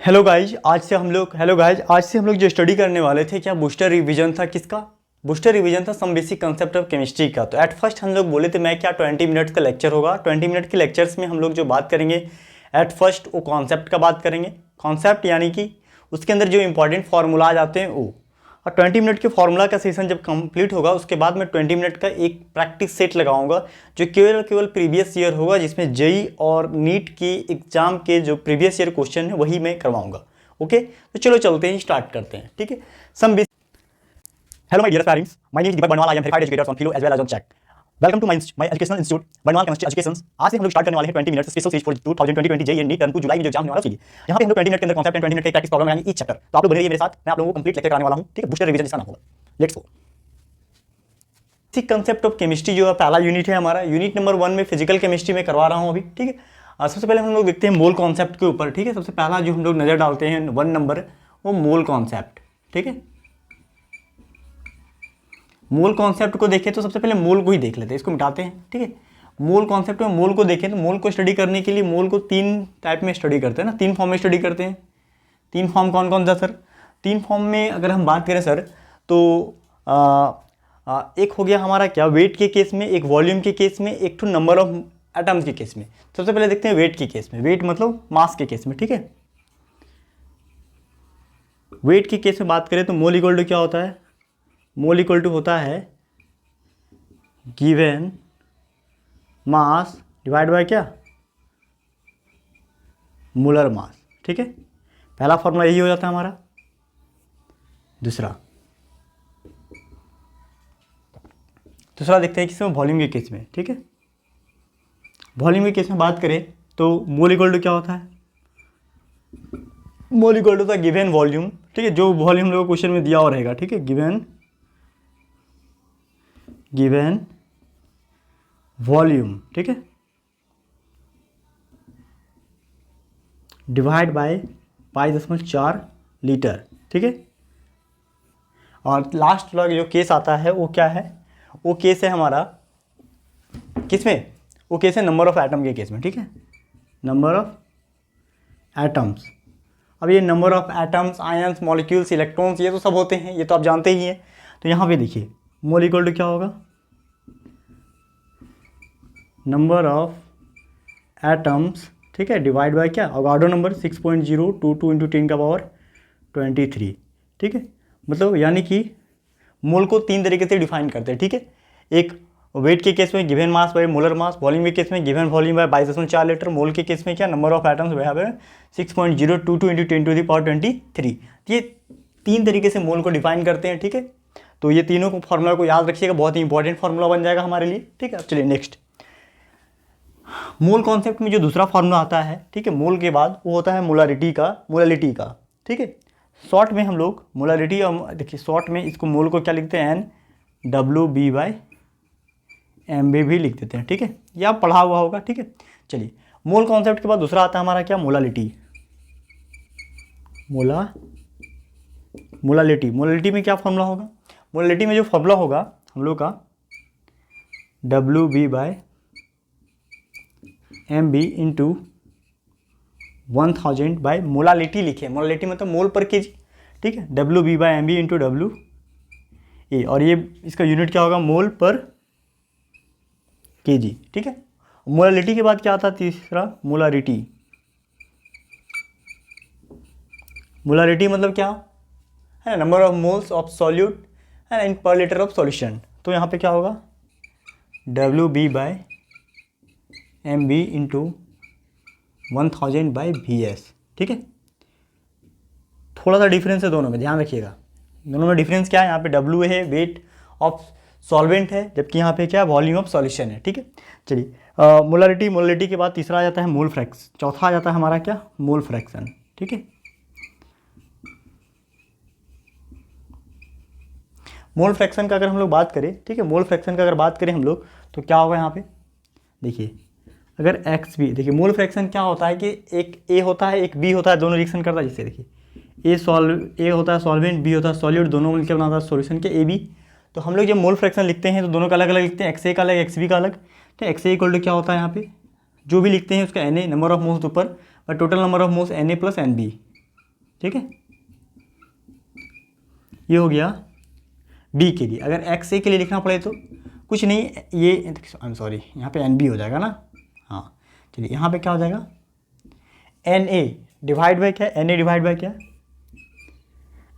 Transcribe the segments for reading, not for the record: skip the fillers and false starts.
Hello guys आज से हम लोग जो स्टडी करने वाले थे, क्या बूस्टर रिवीजन था। किसका बूस्टर रिवीजन था? Some basic concept of chemistry का। तो एट फर्स्ट हम लोग बोले थे मैं क्या 20 मिनट्स का लेक्चर होगा। 20 मिनट के लेक्चर्स में हम लोग जो बात करेंगे एट फर्स्ट वो कॉन्सेप्ट का बात करेंगे। कॉन्सेप्ट यानी कि उसके अंदर जो इंपॉर्टेंट फार्मूलाज आते हैं वो, और 20 मिनट के फार्मूला का सेशन जब कंप्लीट होगा उसके बाद मैं 20 मिनट का एक प्रैक्टिस सेट लगाऊंगा जो केवल प्रीवियस ईयर होगा, जिसमें जेई और नीट की एग्जाम के जो प्रीवियस ईयर क्वेश्चन है वही मैं करवाऊंगा। ओके, तो चलो चलते हैं, स्टार्ट करते हैं। ठीक है, some hello my dear parents, my name is Deepak Barnwal, I am verified educator from Filo as well as on check. Welcome to my educational institute Barnwal chemistry education. आज से हम लोग स्टार्ट करने वाले हैं 20 minute special series for 2020 JEE and NEET turn to July में जो exam होने वाला है। यहां पे हम लोग 20 मिनट के अंदर कॉन्सेप्ट एंड 20 मिनट के प्रैक्टिस प्रॉब्लम यानी ईच चैप्टर। तो आप लोग बने रहिए मेरे साथ, मैं आप लोगों को कंप्लीट लेक्चर कराने वाला हूं। ठीक है, बूस्टर रिवीजन इसका नाम होगा। Let's go. Basic concept of chemistry जो है पहला यूनिट है हमारा। यूनिट नंबर 1 में फिजिकल केमिस्ट्री में करवा रहा हूं अभी। ठीक है, सबसे पहले हम लोग देखते हैं मोल कॉन्सेप्ट के ऊपर। ठीक है, सबसे पहला जो हम लोग नजर डालते हैं 1 नंबर, वो मोल कॉन्सेप्ट। ठीक है, मोल कॉन्सेप्ट को देखें तो सबसे पहले मोल को ही देख लेते हैं, इसको मिटाते हैं। ठीक है, मोल कॉन्सेप्ट में मोल को देखें तो मोल को स्टडी करने के लिए मोल को 3 टाइप में स्टडी करते हैं ना, 3 फॉर्म में स्टडी करते हैं। 3 फॉर्म कौन कौन सा सर? 3 फॉर्म में अगर हम बात करें सर तो एक हो गया हमारा क्या, वेट के केस में, एक वॉल्यूम के केस में, एक तो नंबर ऑफ एटम्स के केस में। सबसे पहले देखते हैं वेट के केस में। वेट मतलब मास के केस में। ठीक है, वेट के केस में बात करें तो मोल इक्वल टू क्या होता है? मोल इक्वल टू होता है गिवन मास डिवाइड बाय क्या, मोलर मास। ठीक है, पहला फॉर्मूला यही हो जाता है हमारा। दूसरा देखते हैं किसमें, वॉल्यूम के केस में। ठीक है, वॉल्यूम के केस में बात करें तो मोल इक्वल टू क्या होता है? मोल इक्वल टू होता है गिवन वॉल्यूम। ठीक है, जो वॉल्यूम लोगों को क्वेश्चन में दिया हुआ रहेगा। ठीक है, गिवन वॉल्यूम। ठीक है, डिवाइड बाय 5.4 लीटर। ठीक है, और लास्ट वाला जो केस आता है वो क्या है? वो केस है हमारा किसमें? वो केस है नंबर ऑफ एटम के केस में। ठीक है, नंबर ऑफ एटम्स। अब ये number of atoms, ions, molecules, electrons, ये तो सब होते हैं, ये तो आप जानते ही हैं। तो यहाँ पे देखिए मोल इक्वल टू क्या होगा, नंबर ऑफ एटम्स। ठीक है, डिवाइड बाय क्या, अवोगाड्रो नंबर 6.022 × 10⁻23। ठीक है, मतलब यानी कि मोल को 3 तरीके से डिफाइन करते हैं। ठीक है, एक वेट के केस में given mass by molar mass, volume के केस में गिवन वॉल्यूम बाय 22.4 लीटर, मोल के केस में क्या, नंबर ऑफ एटम्स बाय 6.022 × 10⁻23। ये 3 तरीके से मोल को डिफाइन करते हैं। ठीक है, तो ये तीनों को फॉर्मूला को याद रखिएगा, बहुत ही इंपॉर्टेंट फॉर्मूला बन जाएगा हमारे लिए। ठीक है, अब चलिए नेक्स्ट, मोल कॉन्सेप्ट में जो दूसरा फॉर्मूला आता है। ठीक है, मोल के बाद वो होता है मोलारिटी का। ठीक है, शॉर्ट में हम लोग मोलारिटी, और देखिए शॉर्ट में इसको मोल को क्या लिखते हैं, NWB/MB भी लिख देते हैं। ठीक है, ये आप पढ़ा हुआ होगा। ठीक है, चलिए मोल कॉन्सेप्ट के बाद दूसरा आता है हमारा क्या, मोलालिटी में क्या फॉर्मूला होगा? मोलालिटी में जो फॉर्मूला होगा हम लोग का WB/MB × 1000 बाय मोलालिटी लिखे। मोलालिटी मतलब मोल पर केजी। ठीक है, WB/MB × WA, और ये इसका यूनिट क्या होगा, मोल पर केजी। ठीक है, मोलालिटी के बाद क्या आता है तीसरा, मोलारिटी मतलब क्या है, number of moles of solute and पर लीटर ऑफ सॉल्यूशन। तो यहाँ पे क्या होगा, WB/MB × 1000/VS। ठीक है, थोड़ा सा डिफरेंस है दोनों में, ध्यान रखिएगा। दोनों में डिफरेंस क्या है, यहाँ पे W है वेट ऑफ सॉल्वेंट है, जबकि यहाँ पे क्या है, वॉल्यूम ऑफ सॉल्यूशन है। ठीक है, चलिए मोलारिटी के बाद तीसरा आ जाता है मोल फ्रैक्शन, चौथा आ जाता है हमारा क्या, मोल फ्रैक्शन। ठीक है, मोल फ्रैक्शन का अगर हम लोग बात करें, ठीक है, मोल फ्रैक्शन का अगर बात करें हम लोग तो क्या होगा यहाँ पे, देखिए अगर XB, देखिए मोल फ्रैक्शन क्या होता है कि एक A होता है एक B होता है, दोनों रिएक्शन करता है। जैसे देखिए A होता है सॉल्वेंट, B होता है सॉल्यूट, दोनों मिलकर बनाता है सॉल्यूशन के AB। तो हम लोग जब मोल फ्रैक्शन लिखते हैं तो दोनों का अलग अलग लिखते हैं, XA का अलग, XB का अलग। तो XA इक्वल टू क्या होता है, यहाँ पे जो भी लिखते हैं उसका Na नंबर ऑफ मोल्स ऊपर और total number of moles Na + NB। ठीक है, ये हो गया बी के लिए। अगर एक्स ए के लिए लिखना पड़े तो कुछ नहीं, ये आई एम सॉरी, यहाँ पे एन बी हो जाएगा ना। हाँ चलिए, यहाँ पे क्या हो जाएगा, एन ए डिवाइड बाई क्या, एन ए डिवाइड बाई क्या,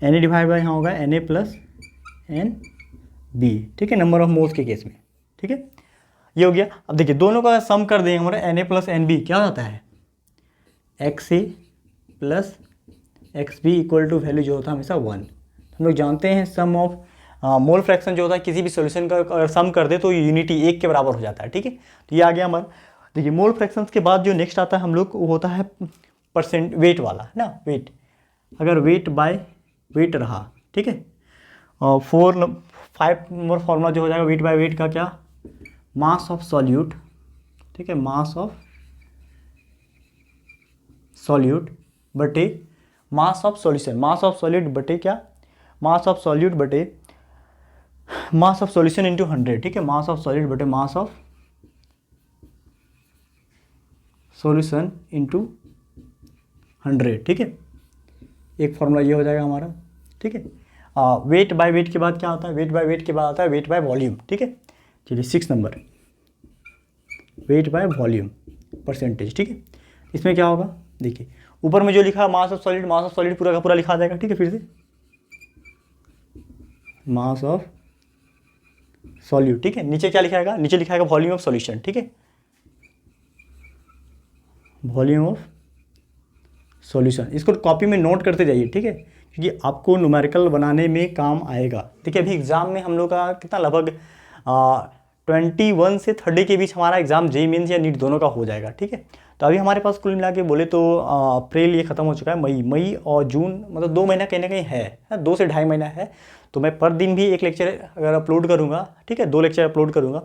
एन ए डिवाइड बाई यहाँ होगा N A plus N B. ठीक है, नंबर ऑफ मोल्स के केस में। ठीक है, ये हो गया। अब देखिए दोनों का सम कर देंगे हमारा, N A plus N B क्या हो जाता है, X A plus X B equal to value जो होता है हमेशा 1। हम लोग जानते हैं सम ऑफ मोल फ्रैक्शन जो होता है किसी भी सॉल्यूशन का अगर सम कर दे तो यूनिटी 1 के बराबर हो जाता है। ठीक है, तो ये आ गया हमारा। देखिए मोल फ्रैक्शंस के बाद जो नेक्स्ट आता है हम लोग वो होता है परसेंट वेट वाला, है ना। वेट, अगर वेट बाय वेट रहा, ठीक है, और 5 नंबर फॉर्मूला जो हो जाएगा वेट बाय वेट का, क्या, मास ऑफ सॉल्यूट। ठीक है, मास ऑफ सॉल्यूट बटे mass of solution, mass of solute बटे क्या, मास ऑफ सॉल्यूट बटे मास ऑफ सॉल्यूशन इंटू 100। ठीक है, मास ऑफ सॉल्यूट बटे मास ऑफ सॉल्यूशन इंटू 100। ठीक है, एक फॉर्मूला ये हो जाएगा हमारा। ठीक है, वेट बाय वेट के बाद क्या आता है, वेट बाय वेट के बाद आता है वेट बाय वॉल्यूम। ठीक है, चलिए 6 number, weight by volume percentage. ठीक है, इसमें क्या होगा, देखिए ऊपर में जो लिखा mass of solid, mass of solid पूरा का पूरा लिखा जाएगा। ठीक है, फिर से मास ऑफ सॉल्यूट। ठीक है, नीचे क्या लिखाएगा, नीचे लिखाएगा वॉल्यूम ऑफ सॉल्यूशन। ठीक है, वॉल्यूम ऑफ सॉल्यूशन, इसको कॉपी में नोट करते जाइए। ठीक है, क्योंकि आपको न्यूमेरिकल बनाने में काम आएगा। देखिए अभी एग्जाम में हम लोग का कितना लगभग 21 से 30 के बीच हमारा एग्जाम जेईई मेंस या नीट दोनों का हो जाएगा। ठीक है, तो अभी हमारे पास कुल मिला के बोले तो अप्रैल ये ख़त्म हो चुका है, मई और जून, मतलब 2 महीना कहीं ना कहीं है, 2 से 2.5 महीना है। तो मैं पर दिन भी एक लेक्चर अगर अपलोड करूँगा, ठीक है, 2 लेक्चर अपलोड करूँगा,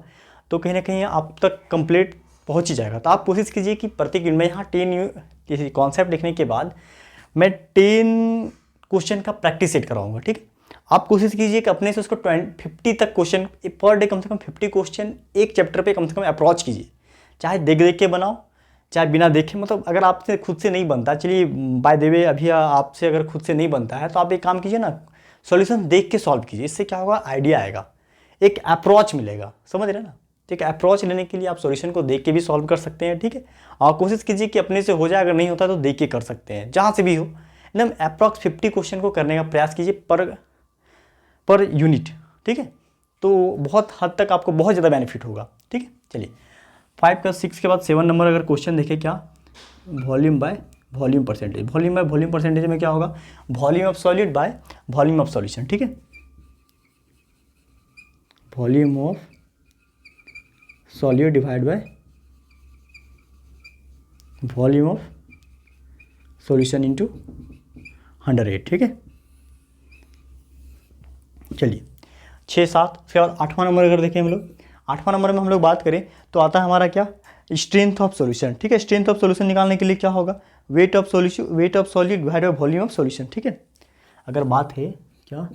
तो कहीं ना कहीं आप तक कंप्लीट पहुँच ही जाएगा। तो आप कोशिश कीजिए कि प्रत्येक दिन में यहाँ 10 किसी कॉन्सेप्ट लिखने के बाद मैं 10 क्वेश्चन का प्रैक्टिस सेट कराऊँगा। ठीक है, आप कोशिश कीजिए कि अपने से उसको 50 तक क्वेश्चन पर डे, कम से कम 50 क्वेश्चन एक चैप्टर पे कम से कम अप्रोच कीजिए। चाहे देख देख के बनाओ, चाहे बिना देखे, मतलब अगर आपसे खुद से नहीं बनता, चलिए बाय द वे अभी आपसे अगर खुद से नहीं बनता है तो आप एक काम कीजिए ना, सॉल्यूशन देख के सॉल्व कीजिए। इससे क्या होगा, आइडिया आएगा, एक अप्रोच मिलेगा, समझ रहे ना। ठीक है, अप्रोच लेने के लिए आप सॉल्यूशन को देख के भी सॉल्व कर सकते हैं। ठीक है, और कोशिश कीजिए कि अपने से हो जाए, अगर नहीं होता तो देख के कर सकते हैं, जहाँ से भी हो। एकदम अप्रॉक्स 50 क्वेश्चन को करने का प्रयास कीजिए पर यूनिट। ठीक है, तो बहुत हद तक आपको बहुत ज़्यादा बेनिफिट होगा। ठीक है, चलिए 5 का 6 के बाद 7 नंबर अगर क्वेश्चन देखें, क्या, volume by volume percentage. Volume by volume percentage में क्या होगा, volume of solid by volume of solution. ठीक है, volume of solid divide by volume of solution into 100। ठीक है, चलिए 6, 7, उसके बाद 8वां नंबर अगर देखें हम लोग, 8वां नंबर में हम लोग बात करें तो आता है हमारा क्या, स्ट्रेंथ ऑफ सॉल्यूशन। ठीक है, स्ट्रेंथ ऑफ सॉल्यूशन निकालने के लिए क्या होगा, weight of solution, weight of solid divide by volume of solution. ठीक है, अगर बात है क्या,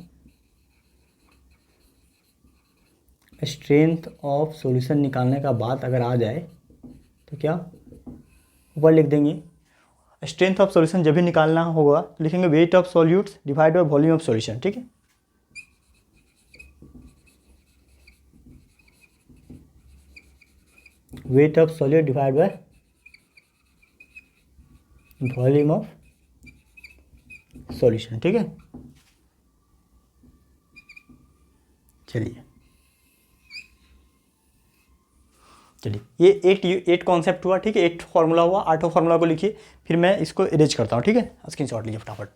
स्ट्रेंथ ऑफ सॉल्यूशन निकालने का बात अगर आ जाए तो क्या ऊपर लिख देंगे, स्ट्रेंथ ऑफ सॉल्यूशन जब भी निकालना होगा तो लिखेंगे weight of solutes divide by volume of solution. ठीक है, weight of solid divide by volume of solution. ठीक है, चलिए ये 8 कॉन्सेप्ट हुआ। ठीक है, 8 फार्मूला हुआ, 8 फार्मूला को लिखिए, फिर मैं इसको इरेज करता हूँ। ठीक है, स्क्रीनशॉट लीजिए फटाफट।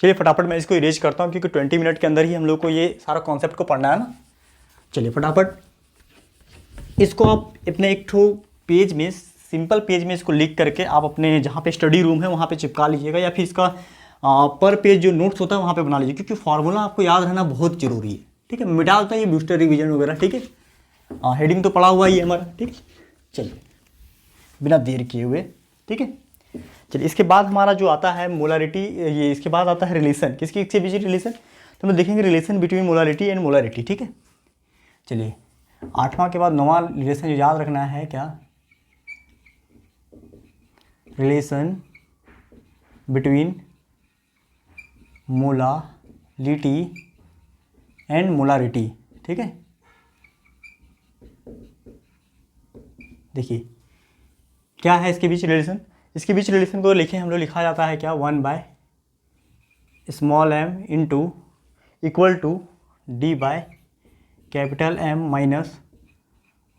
चलिए फटाफट मैं इसको इरेज करता हूँ, क्योंकि 20 मिनट के अंदर ही हम लोग को ये सारा कॉन्सेप्ट को पढ़ना है ना। चलिए फटाफट इसको आप अपने एक ठो पेज में, सिंपल पेज में इसको लिख करके आप अपने जहाँ पे स्टडी रूम है वहाँ पे चिपका लीजिएगा, या फिर इसका पर पेज जो नोट्स होता है वहाँ पे बना लीजिए, क्योंकि फार्मूला आपको याद रहना बहुत जरूरी है। ठीक है, मिटा देता है ये बूस्टर रिवीजन वगैरह। ठीक है, हेडिंग तो पड़ा हुआ ही है हमारा। ठीक है, चलिए बिना देर किए हुए, ठीक है, चलिए इसके बाद हमारा जो आता है मोलारिटी, ये इसके बाद आता है रिलेशन, किसकी इसके बीच रिलेशन, तो हम देखेंगे relation between molarity and molarity. ठीक है, चलिए 8वां के बाद 9वां रिलेशन जो याद रखना है क्या, relation between molality and molarity. ठीक है, देखिए क्या है इसके बीच रिलेशन। इसके बीच रिलेशन को लिखे हम लोग, लिखा जाता है क्या, 1/m into equal to D/M minus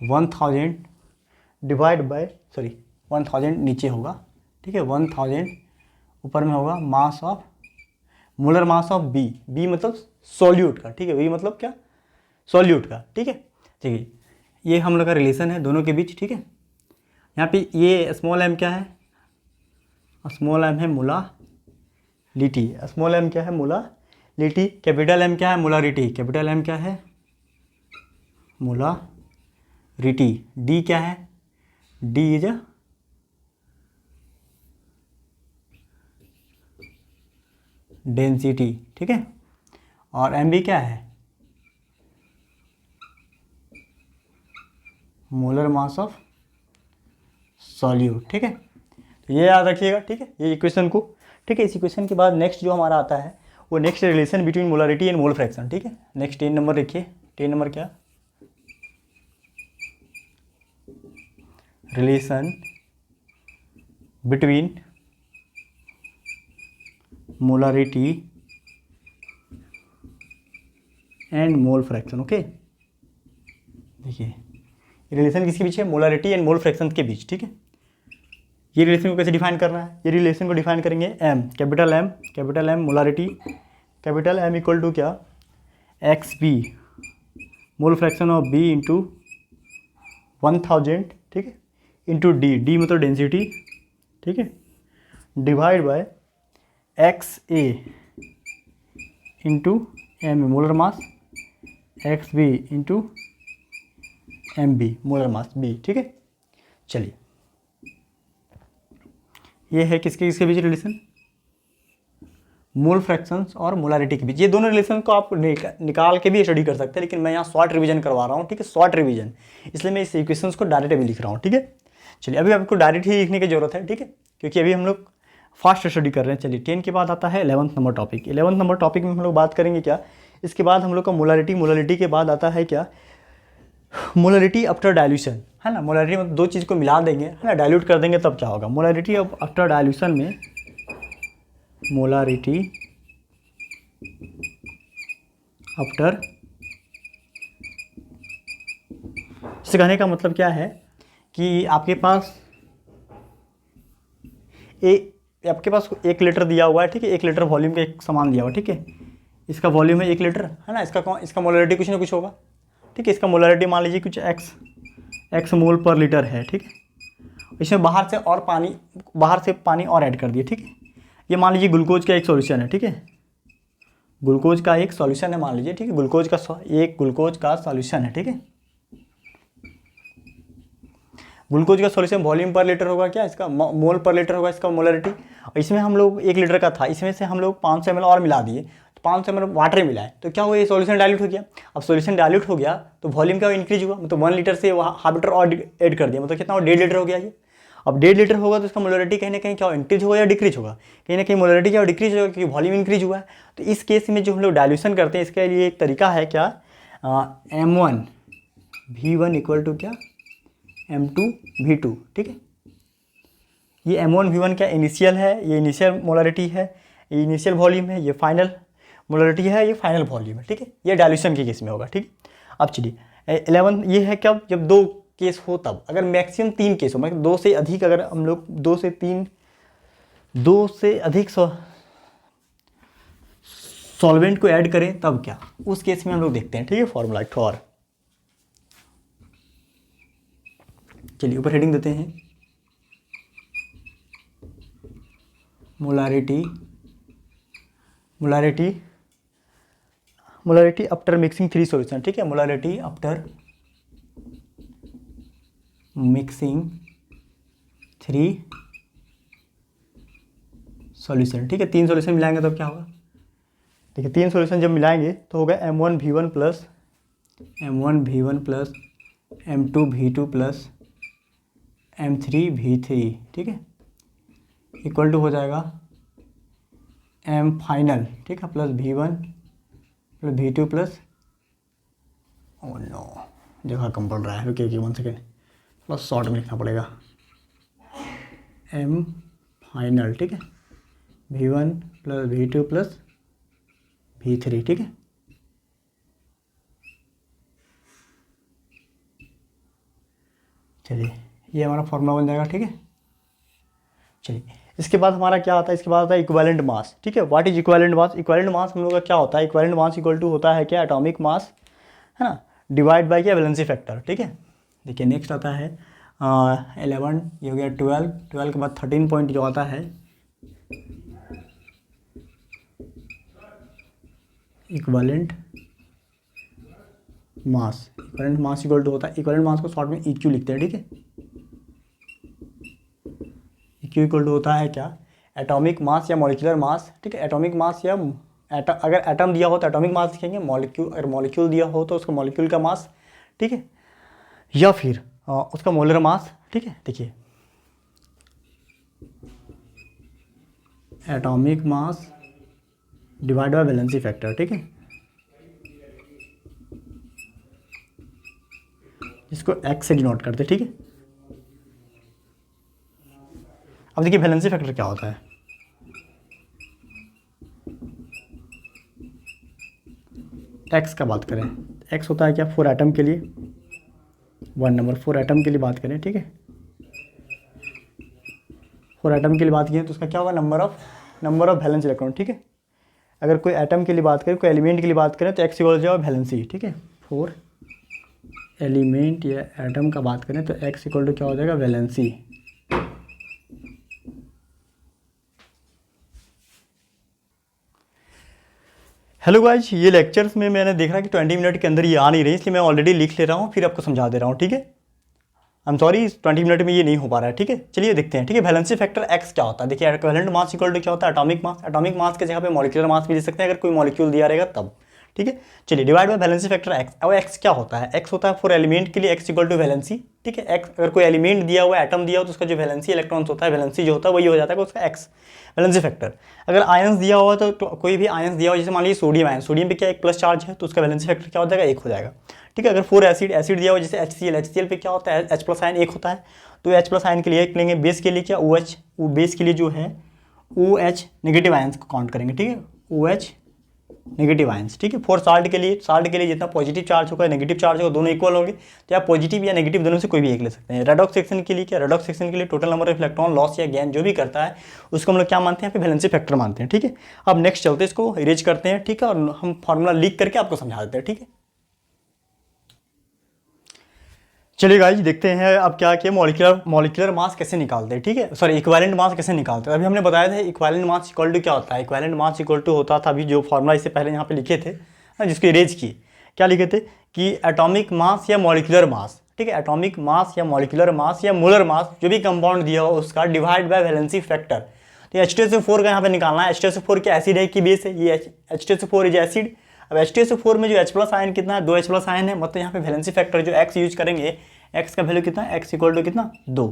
1000 divide by 1000 नीचे होगा। ठीक है, 1000 ऊपर में होगा mass of molar mass of B मतलब सॉल्यूट का। ठीक है, बी मतलब क्या, सॉल्यूट का। ठीक है, ठीक है, ये हम लोग का रिलेशन है दोनों के बीच। ठीक है, यहाँ पे ये स्मॉल m क्या है, स्मॉल m है मोलालिटी, स्मॉल m क्या है, मोलालिटी। कैपिटल M क्या है, मोलारिटी, कैपिटल M क्या है, मोलारिटी। D क्या है, D इज डेंसिटी। ठीक है, और MB क्या है, मोलर मास ऑफ सॉल्यूट। ठीक है, तो ये याद रखिएगा। ठीक है, ये इक्वेशन को। ठीक है, इस इक्वेशन के बाद नेक्स्ट जो हमारा आता है वो next relation between molarity and mole fraction. ठीक है, नेक्स्ट 10 नंबर लिखिए। 10 नंबर क्या, relation between molarity and mole fraction. Okay, देखिए रिलेशन किसके बीच है, मोलारिटी एंड मोल फ्रैक्शन के बीच। ठीक है, ये रिलेशन को कैसे डिफाइन करना है, ये रिलेशन को डिफाइन करेंगे M, capital M molarity, capital M equal to क्या, XB mole fraction of B into 1000। ठीक है, इंटू D मतलब डेंसिटी। ठीक है, divide by XA into M molar mass, XB into MB molar mass B। ठीक है, चलिए ये है किसके किसके बीच रिलेशन, मोल फ्रैक्शंस और मोलारिटी के बीच। ये दोनों रिलेशन को आप निकाल के भी स्टडी कर सकते हैं, लेकिन मैं यहाँ शॉर्ट रिवीजन करवा रहा हूँ। ठीक है, शॉर्ट रिवीजन, इसलिए मैं इस इक्वेशंस को डायरेक्ट अभी लिख रहा हूँ। ठीक है, चलिए अभी आपको डायरेक्ट ही लिखने की जरूरत है। ठीक है, क्योंकि अभी हम लोग फास्ट स्टडी कर रहे हैं। चलिए 10 के बाद आता है 11th number topic. 11th number topic में हम लोग बात करेंगे क्या, इसके बाद हम लोग का मोलारिटी के बाद आता है क्या, मोलारिटी आफ्टर डाइल्यूशन। है ना, मोलारिटी मतलब दो चीज़ को मिला देंगे, है ना, डाइल्यूट कर देंगे तब क्या होगा। मोलारिटी आफ्टर डाइल्यूशन में, मोलारिटी आफ्टर, इसे कहने का मतलब क्या है कि आपके पास एक लीटर दिया हुआ है। ठीक है, 1 लीटर वॉल्यूम का एक सामान दिया हुआ है। ठीक है, इसका वॉल्यूम है 1 लीटर, है ना, इसका मोलारिटी कुछ ना कुछ होगा। ठीक है, इसका मोलारिटी मान लीजिए कुछ x मोल पर लीटर है। ठीक है, इसमें बाहर से पानी और ऐड कर दिए। ठीक है, ये मान लीजिए ग्लूकोज का एक सॉल्यूशन है। ठीक है, ग्लूकोज का एक सॉल्यूशन है मान लीजिए। ठीक है, ग्लूकोज का सॉल्यूशन है। ठीक है, ग्लूकोज का सॉल्यूशन वॉल्यूम पर लीटर होगा क्या, इसका मोल पर लीटर होगा इसका मोलारिटी। और इसमें हम लोग 1 लीटर का था, इसमें से हम लोग 500 ml और मिला दिए, तो 500 ml वाटर मिलाए, तो क्या हुआ, ये सॉल्यूशन डाइल्यूट हो गया। अब सॉल्यूशन डाइल्यूट हो गया तो वॉल्यूम क्या इंक्रीज हुआ, मतलब 1 लीटर से हाफ लीटर और ऐड कर दिया, मतलब कितना, 1.5 लीटर हो गया ये। अब 1.5 लीटर होगा तो इसका मोलारिटी कहीं ना कहीं क्या इंक्रीज होगा या डिक्रीज होगा, कहीं ना कहीं मोलारिटी क्या डिक्रीज होगा, क्योंकि वॉल्यूम इंक्रीज हुआ है। तो इस केस में जो हम लोग डाइल्यूशन करते हैं, इसके लिए एक तरीका है क्या, M1V1 इक्वल टू क्या, M2V2। ठीक है, ये M1V1 क्या इनिशियल है, ये इनिशियल मोलारिटी है, ये इनिशियल वॉल्यूम है, ये फाइनल मोलारिटी है, ये फाइनल वॉल्यूम है। ठीक है, ये डाइल्यूशन के केस में होगा। ठीक, अब चलिए 11 ये है क्या, जब 2 केस हो तब, अगर मैक्सिमम 3 केस हो, मतलब 2 से अधिक, अगर हम लोग 2 से अधिक सॉल्वेंट को ऐड करें तब क्या, उस केस में हम लोग देखते हैं। ठीक है, फॉर्मूला एक और, चलिए ऊपर हेडिंग देते हैं, मोलारिटी आफ्टर मिक्सिंग 3 सॉल्यूशन। ठीक है, मोलारिटी आफ्टर मिक्सिंग 3 सॉल्यूशन। ठीक है, 3 सॉल्यूशन मिलाएंगे तब क्या होगा, देखिए 3 सॉल्यूशन जब मिलाएंगे तो होगा M1V1 plus M2V2 plus M3V3। ठीक है, इक्वल टू हो जाएगा एम फाइनल, ठीक है, plus V1 plus V2 plus, oh no जगह कम पड़ रहा है, रुकिए 1 सेकेंड, प्लस शॉर्ट में लिखना पड़ेगा, एम फाइनल, ठीक है, V1 plus V2 plus V3, ठीक है। चलिए ये हमारा फॉर्मूला बन जाएगा, ठीक है। चलिए इसके बाद हमारा क्या आता है, इसके बाद आता है इक्विवेलेंट मास, ठीक है। What is equivalent mass? Equivalent मास हम लोग का क्या होता है, इक्विवेलेंट मास इक्वल टू होता है क्या, एटॉमिक मास, है ना, डिवाइड बाय क्या, वैलेंसी फैक्टर, ठीक है। देखिए नेक्स्ट आता है 11, ये हो गया 12, 12 के बाद 13 पॉइंट जो आता है equivalent mass. Equivalent mass equal to होता है, इक्विवेलेंट मास को शॉर्ट में EQ लिखते हैं, ठीक है। EQ इक्वल टू होता है क्या, एटॉमिक मास या मॉलिक्यूलर मास, ठीक है। एटॉमिक मास या अगर एटम दिया हो तो एटॉमिक मास लिखेंगे, मॉलिक्यूल अगर मॉलिक्यूल दिया हो तो उसका मॉलिक्यूल का मास, ठीक है, या फिर उसका मोलर मास, ठीक है। देखिए atomic mass divide by valency factor, ठीक है, इसको X से डिनोट करते, ठीक है। अब देखिए वैलेंसी फैक्टर क्या होता है, X का बात करें, X होता है क्या, 4 एटम के लिए 1 नंबर, 4 एटम के लिए बात करें, ठीक है, 4 एटम के लिए बात की तो उसका क्या होगा, नंबर ऑफ वैलेंस इलेक्ट्रॉन, ठीक है। अगर कोई एटम के लिए बात करें, कोई एलिमेंट के लिए बात करें तो X इक्वल हो जाएगा वैलेंसी, ठीक है। 4 एलिमेंट या एटम का बात करें तो X इक्वल टू क्या हो जाएगा, वैलेंसी। हेलो गाइज, ये लेक्चर्स में मैंने देख रहा कि 20 मिनट के अंदर ये आ नहीं रही, इसलिए मैं ऑलरेडी लिख ले रहा हूँ, फिर आपको समझा दे रहा हूँ, ठीक है। आई एम सॉरी 20 मिनट में ये नहीं हो पा रहा है, ठीक है। चलिए देखते हैं, ठीक है। वैलेंसी फैक्टर X क्या होता है, देखिए इक्विवेलेंट मास इक्वल टू क्या होता है, एटॉमिक मास। एटॉमिक मास के जगह पे मॉलिक्यूलर मास भी दे सकते हैं अगर कोई मॉलिक्यूल दिया रहेगा तब, ठीक है। चलिए divide by valency factor X। अब X क्या होता है, X होता है फॉर एलिमेंट के लिए X इक्वल टू वैलेंसी, ठीक है। X अगर कोई एलिमेंट दिया हुआ है, एटम दिया हो तो उसका जो वैलेंसी इलेक्ट्रॉन्स होता है, वैलेंसी जो होता है वही हो जाता है उसका X वैलेंसी फैक्टर। अगर आयंस दिया हुआ तो कोई भी आयंस दिया हो, जैसे मान लीजिए सोडियम आयन, सोडियम पे क्या एक प्लस चार्ज है तो उसका वैलेंसी फैक्टर क्या हो जाएगा, 1 हो जाएगा, ठीक है। अगर 4 एसिड दिया हो, जैसे HCl पे क्या होता है, H प्लस आयन 1 होता है, तो H प्लस आयन के लिए 1 लेंगे। बेस के लिए क्या OH, बेस के लिए जो है OH नेगेटिव आयंस को काउंट करेंगे, ठीक है, OH नेगेटिव आयंस, ठीक है। फॉर साल्ट के लिए जितना पॉजिटिव चार्ज होगा नेगेटिव चार्ज होगा दोनों इक्वल होंगे, तो आप पॉजिटिव या नेगेटिव दोनों से कोई भी एक ले सकते हैं। रेडॉक्स सेक्शन के लिए क्या, रेडॉक्स सेक्शन के लिए total number of electron loss या गेन जो भी करता है उसको हम लोग क्या मानते हैं, यहाँ पे वैलेंसी फैक्टर मानते हैं, ठीक है। अब नेक्स्ट चलते हैं, इसको इरेज करते हैं, ठीक है, और हम फॉर्मूला लिख करके आपको समझा देते हैं, ठीक है। चलिए गाइस देखते हैं अब क्या किया, मॉलिक्यूलर मास कैसे निकालते हैं, ठीक है, सॉरी इक्विवेलेंट मास कैसे निकालते हैं। अभी हमने बताया था इक्विवेलेंट मास इक्वल टू क्या होता है, इक्विवेलेंट मास इक्वल टू होता था, अभी जो फॉर्मूला इससे पहले यहाँ पे लिखे थे जिसको इरेज किए, क्या लिखे थे कि एटॉमिक मास या मॉलिक्यूलर मास, ठीक है, एटॉमिक मास या मॉलिक्यूलर मास या मोलर मास जो भी कंपाउंड दिया हो उसका डिवाइड बाय वैलेंसी फैक्टर। तो H2SO4 का यहाँ पे निकालना है। H2SO4 क्या एसिड है कि बेस है, ये H2SO4 इज एसिड। अब H2SO4 में जो H प्लस आयन कितना है, 2 H प्लस आयन है, मतलब यहाँ पे वैलेंसी फैक्टर जो X यूज करेंगे, X का वैल्यू कितना है, X इक्वल टू कितना 2।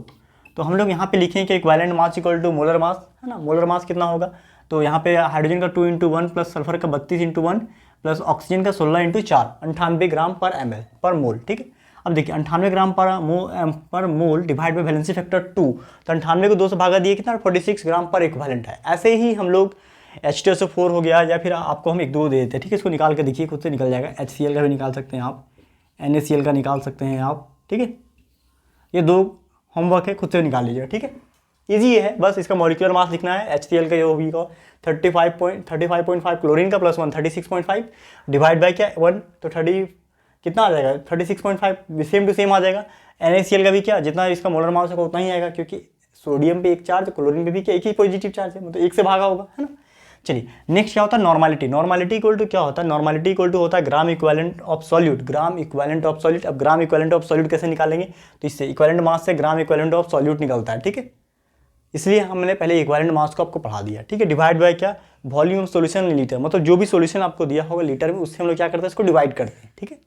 तो हम लोग यहाँ पे लिखें कि equivalent mass equal to molar mass, है ना। मोलर मास कितना होगा, तो यहाँ पे हाइड्रोजन का 2 × 1 प्लस सल्फर का 32 × 1 प्लस ऑक्सीजन का 16 × 4, 98 ग्राम पर ml पर मोल, ठीक है। अब देखिए 98 ग्राम पर मोल डिवाइड बाय वैलेंसी फैक्टर 2, तो 98 को 2 से भागा दिए कितना, 46 ग्राम पर इक्विवेलेंट है। ऐसे ही हम लोग H2SO4 हो गया, या फिर आपको हम 1-2 दे देते हैं, ठीक है। इसको निकाल के देखिए, खुद से निकल जाएगा। HCl का भी निकाल सकते हैं आप, NaCl का निकाल सकते हैं आप, ठीक है। ये 2 होमवर्क है, खुद से निकाल लीजिएगा, ठीक है। ईजी है, बस इसका मॉलिक्यूलर मास लिखना है। HCl का जो भी का 35.5 क्लोरीन का प्लस 1 36.5 डिवाइड बाय क्या 1, तो 30 कितना आ जाएगा 36.5, सेम टू सेम आ जाएगा। NaCl का भी क्या, जितना इसका मोलर मास होगा उतना ही आएगा, क्योंकि सोडियम पे 1 चार्ज, क्लोरीन पे भी क्या 1 ही पॉजिटिव चार्ज है, मतलब 1 से भागा होगा, है ना। चलिए नेक्स्ट क्या होता है, नॉर्मलिटी। नॉर्मलिटी इक्वल टू क्या होता है, नॉर्मलिटी इक्वल टू होता है gram equivalent of solute, gram equivalent of solute. अब ग्राम इक्विवेलेंट ऑफ सॉल्यूट कैसे निकालेंगे, तो इससे इक्विवेलेंट मास से ग्राम इक्विवेलेंट ऑफ सॉल्यूट निकलता है, ठीक है। इसलिए हमने पहले इक्विवेलेंट मास को आपको पढ़ा दिया, ठीक है। डिवाइड बाय क्या, वॉल्यूम सॉल्यूशन इन लीटर, मतलब जो भी सॉल्यूशन आपको दिया होगा लीटर में उससे हम लोग क्या करते हैं, इसको डिवाइड करते हैं, ठीक है।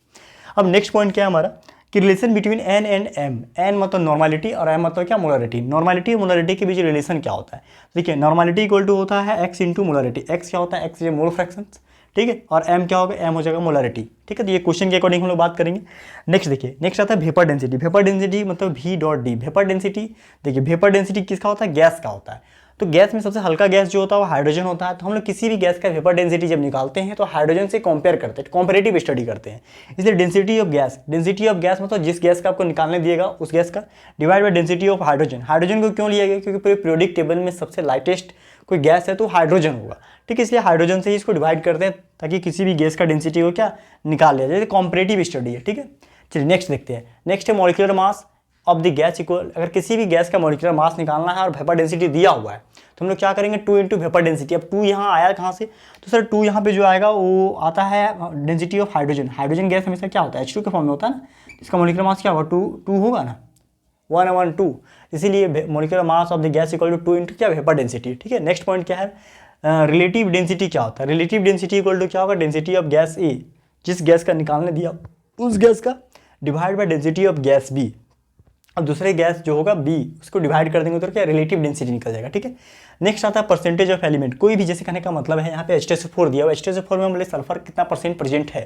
अब नेक्स्ट पॉइंट क्या है हमारा कि relation between N and M, N मतलब नॉर्मलिटी और एम मतलब क्या, मोलरिटी। नॉर्मलिटी और मोलरिटी के बीच रिलेशन क्या होता है, देखिए नॉर्मलिटी इक्वल टू होता है एक्स इंटू मोलरिटी। एक्स क्या होता है, एक्स ये मोल फ्रैक्शंस, ठीक है, और एम क्या होगा, एम हो जाएगा मोलरिटी, ठीक है। तो ये क्वेश्चन के अकॉर्डिंग हम लोग बात करेंगे। नेक्स्ट देखिए, नेक्स्ट आता है वेपर डेंसिटी। वेपर डेंसिटी मतलब V dot D. Vapour density देखिए, वेपर डेंसिटी किसका होता है, गैस का होता है। तो गैस में सबसे हल्का गैस जो होता है वो हाइड्रोजन होता है। तो हम लोग किसी भी गैस का वेपर डेंसिटी जब निकालते हैं तो हाइड्रोजन से कंपेयर करते हैं, कॉम्पेरेटिव स्टडी करते हैं। इसलिए density of gas, density of gas मतलब जिस गैस का आपको निकालने दिएगा उस गैस का, divide by density of hydrogen. Hydrogen को क्यों लिया गया, क्योंकि पूरे पीरियोडिक टेबल में सबसे लाइटेस्ट कोई गैस है तो हाइड्रोजन होगा, ठीक है। इसलिए हाइड्रोजन से ही इसको डिवाइड करते हैं ताकि किसी भी गैस का डेंसिटी को क्या निकाल लिया जाए, कॉम्पेरेटिव स्टडी है, ठीक है। चलिए नेक्स्ट देखते हैं। नेक्स्ट है molecular mass of the gas equal, अगर किसी भी गैस का मॉलिक्यूलर मास निकालना है और वेपर डेंसिटी दिया हुआ है तो हम लोग क्या करेंगे, 2 इंटू वेपर डेंसिटी। अब 2 यहाँ आया कहाँ से, तो सर 2 यहाँ पे जो आएगा वो आता है density of hydrogen. Hydrogen gas हमेशा क्या होता है, H2 के फॉर्म में होता है ना, इसका मॉलिक्यूलर मास क्या होगा, 2 होगा ना, 1/2। इसीलिए molecular mass of the gas equal to 2 into क्या, वेपर डेंसिटी, ठीक है। नेक्स्ट पॉइंट क्या है, रिलेटिव डेंसिटी क्या होता है। रिलेटिव डेंसिटी इक्वल टू क्या होगा, डेंसिटी ऑफ गैस ए, जिस गैस का निकालने दिया उस गैस का, divide by density of gas B. अब दूसरे गैस जो होगा बी, उसको डिवाइड कर देंगे तो क्या, रिलेटिव डेंसिटी निकल जाएगा, ठीक है। नेक्स्ट आता है परसेंटेज ऑफ एलिमेंट। कोई भी, जैसे कहने का मतलब है यहाँ पे H2SO4 दिया हुआ, H2SO4 में मतलब सल्फर कितना परसेंट प्रेजेंट है,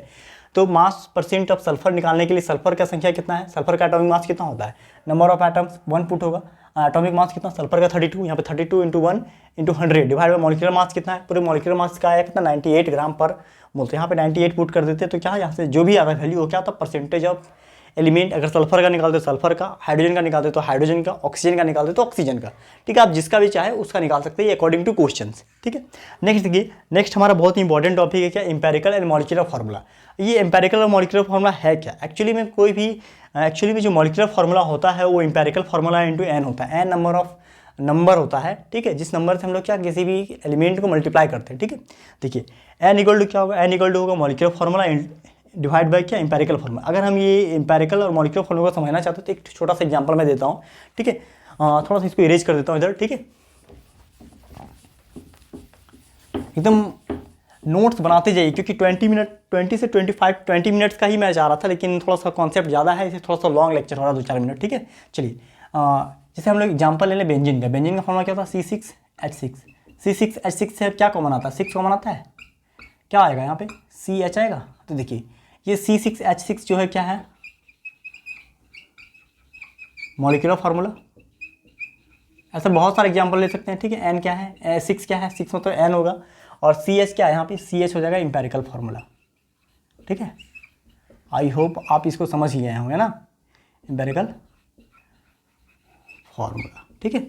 तो मास परसेंट ऑफ सल्फर निकालने के लिए सल्फर का संख्या कितना है, सल्फर का एटॉमिक मास कितना होता है, नंबर ऑफ एटम्स 1 पुट होगा, एटॉमिक मास कितना सल्फर का 32, यहाँ पे 32 into 1 into 100 divide by molecular mass कितना है, पूरे मॉलिक्यूलर मास का आया कितना 98 ग्राम पर मोल। तो यहाँ पे 98 पुट कर देते हैं तो क्या यहाँ से जो भी आता वैल्यू वो क्या होता है, परसेंटेज ऑफ एलिमेंट। अगर सल्फर का निकालते तो सल्फर का, हाइड्रोजन का निकालते तो हाइड्रोजन का, ऑक्सीजन का निकालते तो ऑक्सीजन का, ठीक है। आप जिसका भी चाहे उसका निकाल सकते हैं अकॉर्डिंग टू क्वेश्चंस, ठीक है। नेक्स्ट देखिए, नेक्स्ट हमारा बहुत ही इंपॉर्टेंट टॉपिक है क्या, एम्पेरिकल एंड मॉलिक्यूलर फार्मूला। ये एम्पेरिकल और मॉलिक्यूलर फार्मूला है क्या, एक्चुअली में कोई भी एक्चुअली में जो मॉलिक्यूलर फार्मूला होता है वो एम्पेरिकल फार्मूला इंटू एन होता है। एन नंबर होता है, ठीक है, जिस नंबर से हम लोग क्या किसी भी एलिमेंट को मल्टीप्लाई करते हैं, ठीक है। देखिए एन इक्वल टू क्या होगा, एन इक्वल टू होगा मॉलिक्यूलर फार्मूला डिवाइड बाय क्या, एम्पेरिकल फार्मूला। अगर हम ये एम्पेरिकल और मॉलिक्यूलर फार्मूला को समझना चाहते हो तो एक छोटा सा एग्जांपल मैं देता हूँ, ठीक है। थोड़ा सा इसको इरेज कर देता हूँ इधर, ठीक है। एकदम नोट्स बनाते जाइए क्योंकि 20 से 20 मिनट्स का ही मैं चाह रहा था, लेकिन थोड़ा सा कॉन्सेप्ट ज़्यादा है, इसे थोड़ा सा लॉन्ग लेक्चर हो रहा है 2-4 मिनट, ठीक है। चलिए जैसे हम लोग एग्जाम्पल ले लें बेंजीन का। बेंजीन का फॉर्मूला क्या होता है, C6H6। C6H6 से क्या कॉमन आता है, 6 कॉमन आता है, क्या आएगा यहाँ पे CH आएगा। तो देखिए ये C6H6 जो है क्या है, मॉलिक्यूलर फार्मूला। ऐसा बहुत सारे एग्जांपल ले सकते हैं, ठीक है। N क्या है, 6 क्या है, 6 मतलब N होगा, और CH क्या है, यहाँ पे CH हो जाएगा एम्पेरिकल फार्मूला, ठीक है। आई होप आप इसको समझ ही गए होंगे ना, एम्पेरिकल फार्मूला, ठीक है।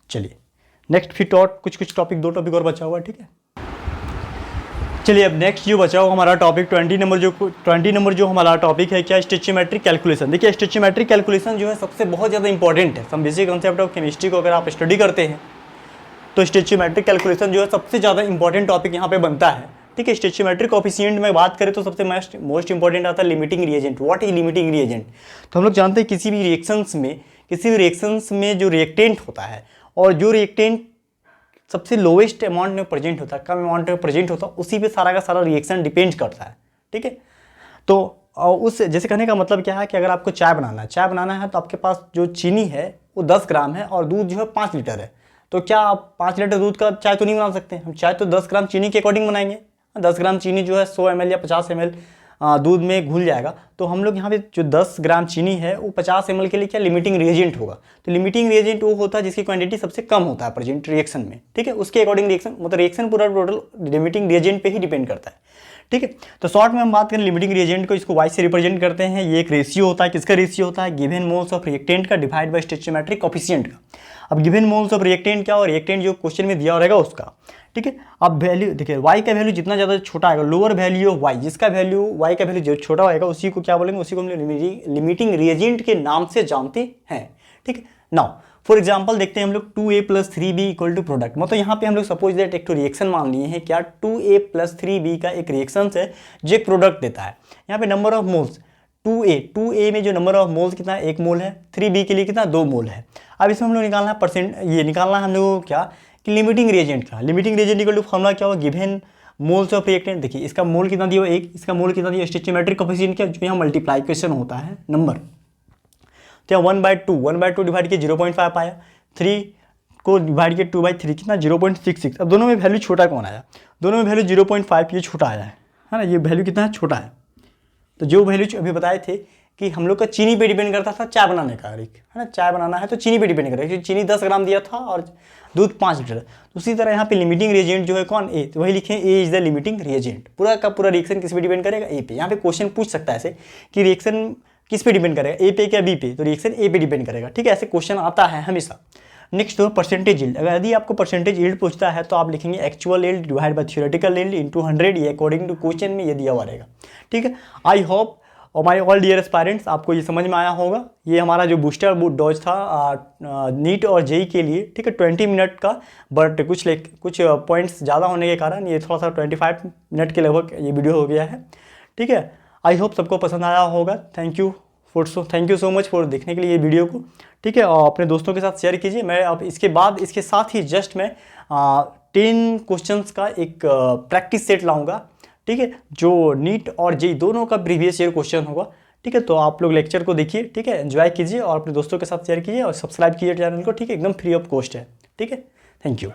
चलिए नेक्स्ट फिर और कुछ टॉपिक, 2 टॉपिक और बचा हुआ है, ठीक है। चलिए अब नेक्स्ट जो बचा हुआ हमारा टॉपिक 20 नंबर जो हमारा टॉपिक है क्या, स्टोइचियोमेट्रिक कैलकुलेशन। देखिए स्टोइचियोमेट्रिक कैलकुलेशन जो है सबसे बहुत ज़्यादा इंपॉर्टेंट है। Some basic concept of chemistry को अगर आप स्टडी करते हैं तो स्टोइचियोमेट्रिक कैलकुलेशन जो है सबसे ज़्यादा इंपॉर्टेंट टॉपिक यहाँ पे बनता है, ठीक है। स्टोइचियोमेट्रिक कोएफिशिएंट में बात करें तो सबसे मोस्ट इंपॉर्टेंट आता है limiting reagent. What is limiting reagent, तो हम लोग जानते हैं किसी भी रिएक्शंस में जो रिएक्टेंट होता है और जो रिएक्टेंट सबसे लोवेस्ट अमाउंट में प्रेजेंट होता है, कम अमाउंट में प्रेजेंट होता है, उसी पे सारा का सारा रिएक्शन डिपेंड करता है, ठीक है। तो उस जैसे कहने का मतलब क्या है कि अगर आपको चाय बनाना है तो आपके पास जो चीनी है वो 10 ग्राम है और दूध जो है 5 लीटर है, तो क्या आप 5 लीटर दूध का चाय तो नहीं बना सकते, हम चाय तो 10 ग्राम चीनी के अकॉर्डिंग बनाएंगे। 10 ग्राम चीनी जो है 100 ml या 50 ml दूध में घुल जाएगा, तो हम लोग यहाँ पे जो 10 ग्राम चीनी है वो 50 ml के लिए क्या लिमिटिंग रिएजेंट होगा। तो लिमिटिंग रिएजेंट वो होता है जिसकी क्वांटिटी सबसे कम होता है प्रेजेंट रिएक्शन में, ठीक है। उसके अकॉर्डिंग रिएक्शन मतलब रिएक्शन पूरा टोटल लिमिटिंग रिएजेंट पे ही डिपेंड करता है, ठीक है। तो शॉर्ट में हम बात करें लिमिटिंग रिएजेंट को, इसको वाई से रिप्रेजेंट करते हैं। ये एक रेशियो होता है, किसका रेशियो होता है, गिवन मोल्स ऑफ रिएक्टेंट का डिवाइड बाय स्टोइचियोमेट्रिक कोएफिशिएंट का। अब गिवन मोल्स ऑफ रिएक्टेंट क्या और रिएक्टेंट जो क्वेश्चन में दिया रहेगा उसका, ठीक है। अब वैल्यू देखिए y का वैल्यू जितना ज़्यादा छोटा आएगा, लोअर वैल्यू ऑफ y, जिसका वैल्यू y का वैल्यू जो छोटा होगा उसी को क्या बोलेंगे, उसी को हम लिमिटिंग रिएजेंट के नाम से जानते हैं, ठीक है। नाउ फॉर एग्जांपल देखते हैं हम लोग 2a + 3b equal to product. मतलब यहाँ पे हम लोग सपोज दैट एक तो रिएक्शन मान लिए हैं क्या, 2a + 3b का एक रिएक्शन है जो एक प्रोडक्ट देता है। यहाँ पे नंबर ऑफ मोल्स 2a में जो नंबर ऑफ मोल्स कितना है, 1 मोल है, 3b के लिए कितना 2 मोल है। अब इसमें हम लोग निकालना है परसेंट, ये निकालना है हम लोग को क्या कि लिमिटिंग रिएजेंट का। Limiting reagent equal to formula क्या होगा, गिवन मोल्स ऑफ रिएक्टेंट। देखिए इसका मोल कितना दिया 1, इसका मोल कितना दिया, स्टोइचियोमेट्रिक कोएफिशिएंट क्या जो यहाँ मल्टीप्लाई क्वेश्चन होता है नंबर, तो यहाँ 1/2 डिवाइड किया 0.5 आया, 3 को डिवाइड किया 2/3 कितना 0.66। अब दोनों में वैल्यू छोटा कौन आया, दोनों में वैल्यू 0.5 ये छोटा आया है ना, ये वैल्यू कितना है छोटा है। तो जो वैल्यू अभी बताए थे कि हम लोग का चीनी पे डिपेंड करता था चाय बनाने का, है ना, चाय बनाना है तो चीनी पे डिपेंड करेगा, क्योंकि चीनी 10 ग्राम दिया था और दूध 5 लीटर। तो उसी तरह यहाँ पे लिमिटिंग रिएजेंट जो है कौन, ए, तो वही लिखें ए इज द लिमिटिंग रिएजेंट। पूरा का पूरा रिएक्शन किस पे डिपेंड करेगा, ए पे। यहाँ पे क्वेश्चन पूछ सकता है ऐसे कि रिएक्शन किस पे डिपेंड करेगा, ए पे क्या बी पे, तो रिएक्शन ए पे डिपेंड करेगा, ठीक है, ऐसे क्वेश्चन आता है हमेशा। नेक्स्ट हो परसेंटेज यील्ड। अगर यदि आपको परसेंटेज यील्ड पूछता है तो आप लिखेंगे actual yield divide by theoretical yield into 100, ये अकॉर्डिंग टू क्वेश्चन में ये दिया हुआ रहेगा, ठीक है। आई होप और माय ऑल डियर एस्पायरेंट्स आपको ये समझ में आया होगा। ये हमारा जो बूस्टर डोज था नीट और जेई के लिए, ठीक है, 20 मिनट का, बट कुछ पॉइंट्स ज़्यादा होने के कारण ये थोड़ा सा 25 मिनट के लगभग ये वीडियो हो गया है, ठीक है। आई होप सबको पसंद आया होगा। Thank you so much for देखने के लिए ये वीडियो को, ठीक है, और अपने दोस्तों के साथ शेयर कीजिए। मैं अब इसके साथ ही जस्ट मैं 10 क्वेश्चंस का एक प्रैक्टिस सेट लाऊंगा, ठीक है, जो नीट और जेई दोनों का प्रीवियस ईयर क्वेश्चन होगा, ठीक है। तो आप लोग लेक्चर को देखिए, ठीक है, एंजॉय कीजिए और अपने दोस्तों के साथ शेयर कीजिए और सब्सक्राइब कीजिए चैनल को, ठीक है, एकदम फ्री ऑफ कॉस्ट है, ठीक है। Thank you.